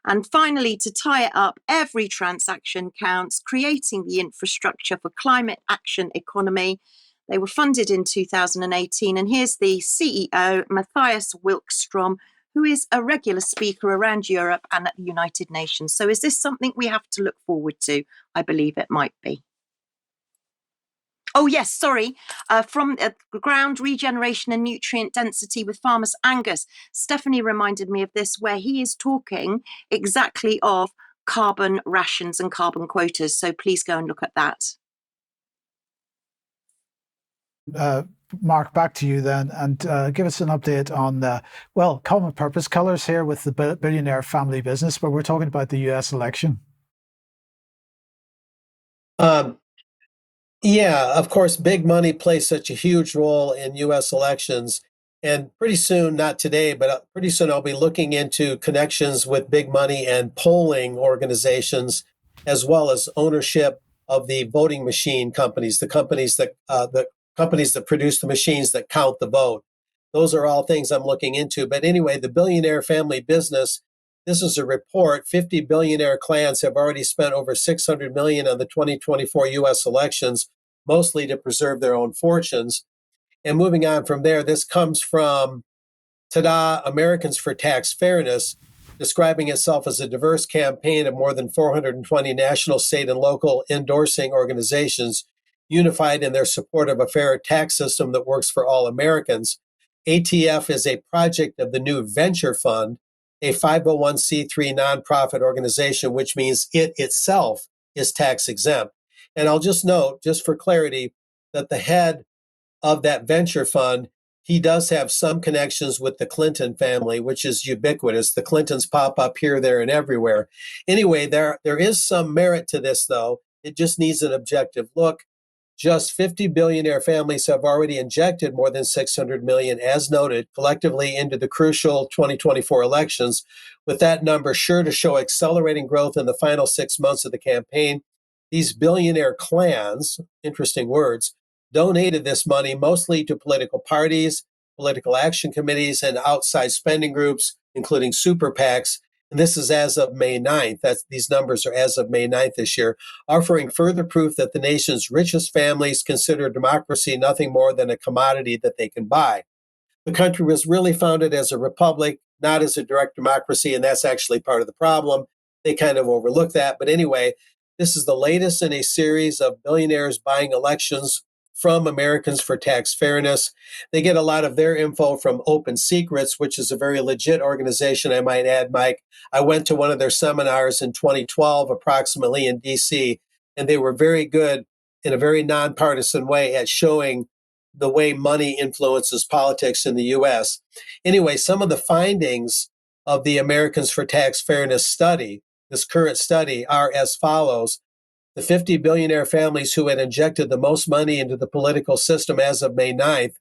Speaker 3: And finally, to tie it up, every transaction counts, creating the infrastructure for climate action economy. They were funded in 2018. And here's the CEO, Matthias Wilkstrom, who is a regular speaker around Europe and at the United Nations. So is this something we have to look forward to? I believe it might be. Oh, yes, sorry. From ground regeneration and nutrient density with Farmers Angus. Stephanie reminded me of this, where he is talking exactly of carbon rations and carbon quotas. So please go and look at that.
Speaker 1: Mark, back to you then, and give us an update on, common purpose colours here with the Billionaire family business, but we're talking about the US election.
Speaker 2: Yeah, of course, big money plays such a huge role in U.S. elections. And pretty soon, not today, but pretty soon I'll be looking into connections with big money and polling organizations, as well as ownership of the voting machine companies, the companies that produce the machines that count the vote. Those are all things I'm looking into. But anyway, the Billionaire family business, this is a report. 50 billionaire clans have already spent over $600 million on the 2024 U.S. elections, mostly to preserve their own fortunes. And moving on from there, this comes from Tada, Americans for Tax Fairness. describing itself as a diverse campaign of more than 420 national, state, and local endorsing organizations unified in their support of a fair tax system that works for all Americans. ATF is a project of the new Venture Fund, a 501c3 nonprofit organization, which means it itself is tax exempt. And I'll just note, just for clarity, that the head of that venture fund, he does have some connections with the Clinton family, which is ubiquitous. The Clintons pop up here, there, and everywhere. Anyway, there is some merit to this, though. It just needs an objective look. Just 50 billionaire families have already injected more than 600 million, as noted, collectively into the crucial 2024 elections, with that number sure to show accelerating growth in the final 6 months of the campaign. These billionaire clans, interesting words, donated this money mostly to political parties, political action committees, and outside spending groups, including super PACs. And this is as of May 9th. These numbers are as of May 9th this year, offering further proof that the nation's richest families consider democracy nothing more than a commodity that they can buy. The country was really founded as a republic, not as a direct democracy, and that's actually part of the problem. They kind of overlook that. But anyway, this is the latest in a series of billionaires buying elections from Americans for Tax Fairness. They get a lot of their info from Open Secrets, which is a very legit organization, I might add, Mike. I went to one of their seminars in 2012, approximately in DC, and they were very good in a very nonpartisan way at showing the way money influences politics in the U.S. Anyway, some of the findings of the Americans for Tax Fairness study, this current study, are as follows. The 50 billionaire families who had injected the most money into the political system as of May 9th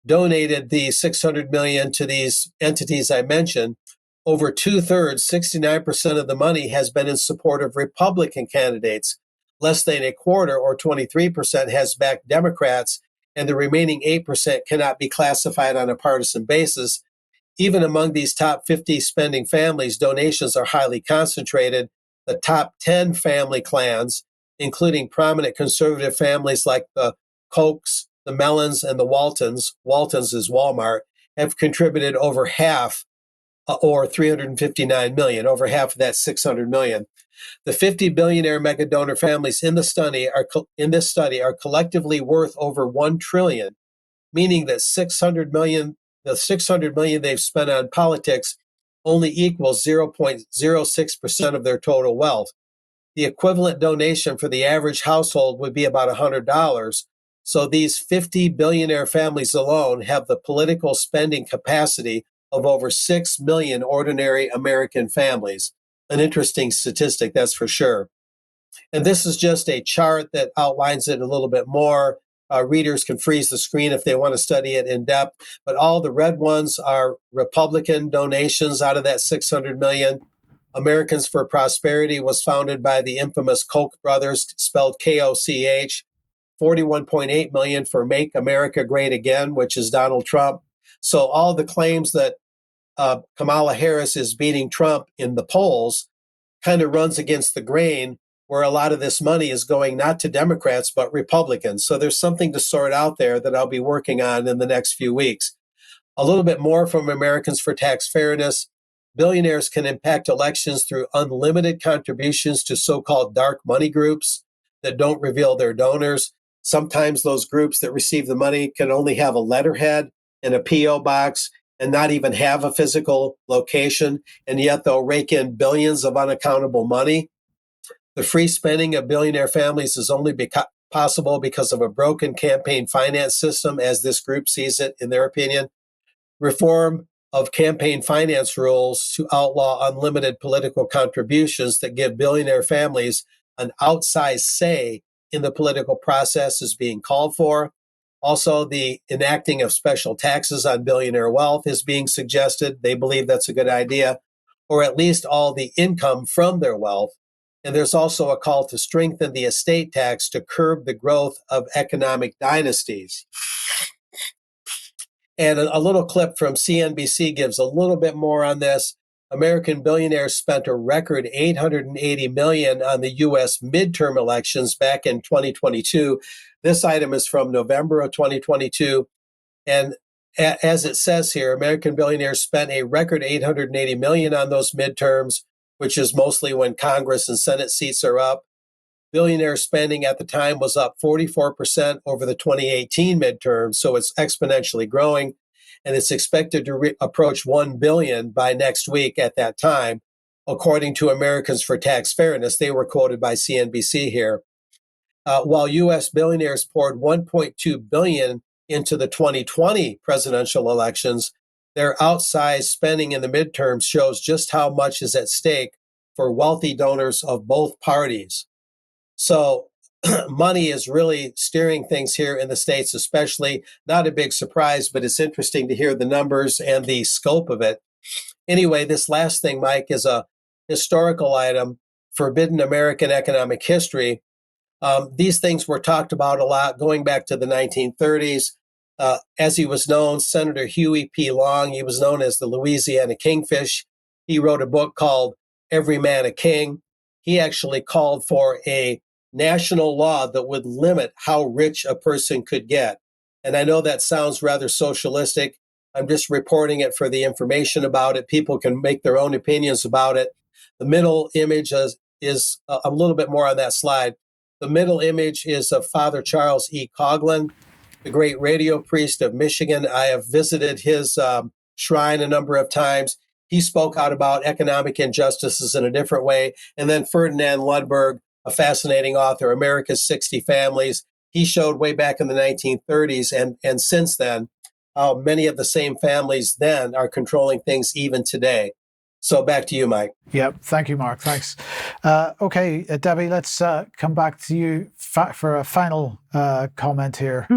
Speaker 2: donated the 600 million to these entities I mentioned. Over 2/3, 69% of the money has been in support of Republican candidates. Less than a quarter, or 23%, has backed Democrats, and the remaining 8% cannot be classified on a partisan basis. Even among these top 50 spending families, donations are highly concentrated. The top 10 family clans, including prominent conservative families like the Kochs, the Mellons, and the Waltons, Waltons is Walmart, have contributed over half, or 359 million, over half of that 600 million. The 50 billionaire mega donor families in this study are collectively worth over 1 trillion, meaning that 600 million, the 600 million they've spent on politics only equals 0.06% of their total wealth. The equivalent donation for the average household would be about $100. So these 50 billionaire families alone have the political spending capacity of over 6 million ordinary American families. An interesting statistic, that's for sure. And this is just a chart that outlines it a little bit more. Readers can freeze the screen if they want to study it in depth, but all the red ones are Republican donations out of that 600 million. Americans for Prosperity was founded by the infamous Koch brothers, spelled K-O-C-H. 41.8 million for Make America Great Again, which is Donald Trump. So all the claims that Kamala Harris is beating Trump in the polls kind of runs against the grain, where a lot of this money is going not to Democrats, but Republicans. So there's something to sort out there that I'll be working on in the next few weeks. A little bit more from Americans for Tax Fairness. Billionaires can impact elections through unlimited contributions to so-called dark money groups that don't reveal their donors. Sometimes those groups that receive the money can only have a letterhead and a P.O. box and not even have a physical location, and yet they'll rake in billions of unaccountable money. The free spending of billionaire families is only possible because of a broken campaign finance system, as this group sees it, in their opinion. Reform of campaign finance rules to outlaw unlimited political contributions that give billionaire families an outsized say in the political process is being called for. Also, the enacting of special taxes on billionaire wealth is being suggested. They believe that's a good idea, or at least all the income from their wealth. And there's also a call to strengthen the estate tax to curb the growth of economic dynasties. And a little clip from CNBC gives a little bit more on this. American billionaires spent a record $880 million on the U.S. midterm elections back in 2022. This item is from November of 2022. And as it says here, American billionaires spent a record $880 million on those midterms, which is mostly when Congress and Senate seats are up. Billionaire spending at the time was up 44% over the 2018 midterms, so it's exponentially growing, and it's expected to approach $1 billion by next week at that time, according to Americans for Tax Fairness. They were quoted by CNBC here. While U.S. billionaires poured $1.2 billion into the 2020 presidential elections, their outsized spending in the midterms shows just how much is at stake for wealthy donors of both parties. So money is really steering things here in the States, especially. Not a big surprise, but it's interesting to hear the numbers and the scope of it. Anyway, this last thing, Mike, is a historical item, forbidden American economic history. These things were talked about a lot going back to the 1930s. As he was known, Senator Huey P. Long, he was known as the Louisiana Kingfish. He wrote a book called Every Man a King. He actually called for a national law that would limit how rich a person could get. And I know that sounds rather socialistic. I'm just reporting it for the information about it. People can make their own opinions about it. The middle image is a little bit more on that slide. The middle image is of Father Charles E. Coughlin, the great radio priest of Michigan. I have visited his shrine a number of times. He spoke out about economic injustices in a different way. And then Ferdinand Lundberg, a fascinating author, America's 60 Families. He showed way back in the 1930s and since then, how many of the same families then are controlling things even today. So back to you, Mike.
Speaker 1: Yep. Thank you, Mark. Thanks. Okay, Debbie, let's come back to you for a final comment here.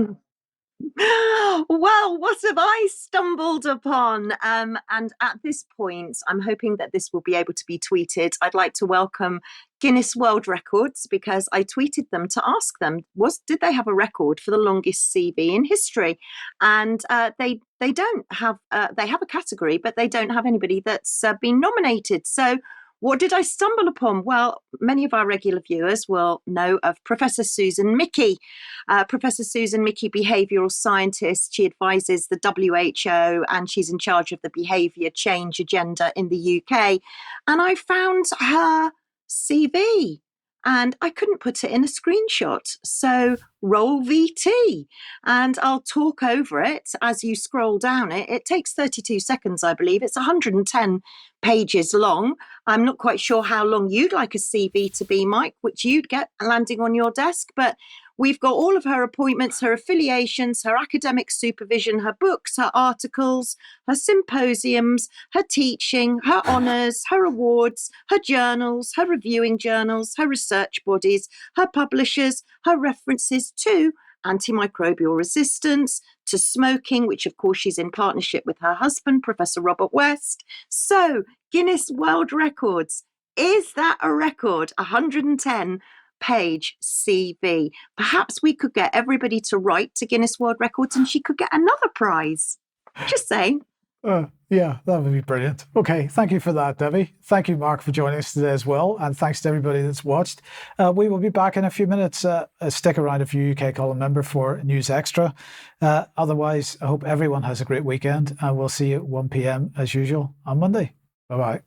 Speaker 3: Well, what have I stumbled upon? And at this point, I'm hoping that this will be able to be tweeted. I'd like to welcome Guinness World Records because I tweeted them to ask them, did they have a record for the longest CV in history? And they don't have, they have a category, but they don't have anybody that's been nominated. So what did I stumble upon? Well, many of our regular viewers will know of Professor Susan Mickey. Professor Susan Mickey, behavioural scientist. She advises the WHO and she's in charge of the behaviour change agenda in the UK. And I found her CV and I couldn't put it in a screenshot. So roll VT and I'll talk over it as you scroll down it. It takes 32 seconds, I believe. It's 110 pages long. I'm not quite sure how long you'd like a CV to be, Mike, which you'd get landing on your desk, but we've got all of her appointments, her affiliations, her academic supervision, her books, her articles, her symposiums, her teaching, her honours, her awards, her journals, her reviewing journals, her research bodies, her publishers, her references to antimicrobial resistance, to smoking, which of course she's in partnership with her husband, Professor Robert West. So Guinness World Records, is that a record? 110 page CV. Perhaps we could get everybody to write to Guinness World Records and she could get another prize. Just saying.
Speaker 1: Yeah, that would be brilliant. Okay, thank you for that, Debbie. Thank you, Mark, for joining us today as well. And thanks to everybody that's watched. We will be back in a few minutes. Stick around if you're a UK Column member for News Extra. Otherwise, I hope everyone has a great weekend and we'll see you at 1 p.m. as usual on Monday. Bye-bye.